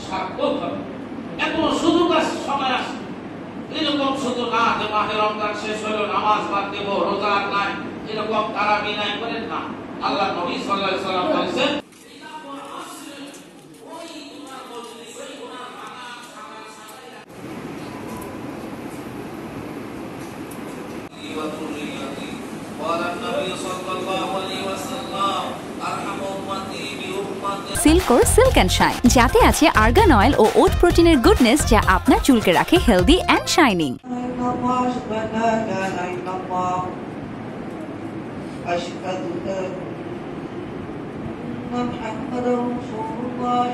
সার্থক হবে। এত সুযোগ আছে, সময় আছে। এরকম শুধু না যে মাহে রমজান শেষ হলো নামাজ বাদ দেব, রোজা নাই, এরকম তারাবি নাই করেন না। আল্লাহ নবী সাল্লাল্লাহু আলাইহি ওয়াসাল্লাম বলেছেন সিল্কোর সিল্ক অ্যান্ড শাইন, যাতে আছে আর্গান অয়েল ও ওট প্রোটিনের গুডনেস, যা আপনার চুলকে রাখে হেলদি অ্যান্ড শাইনিং। أشهد أن محمدا رسول الله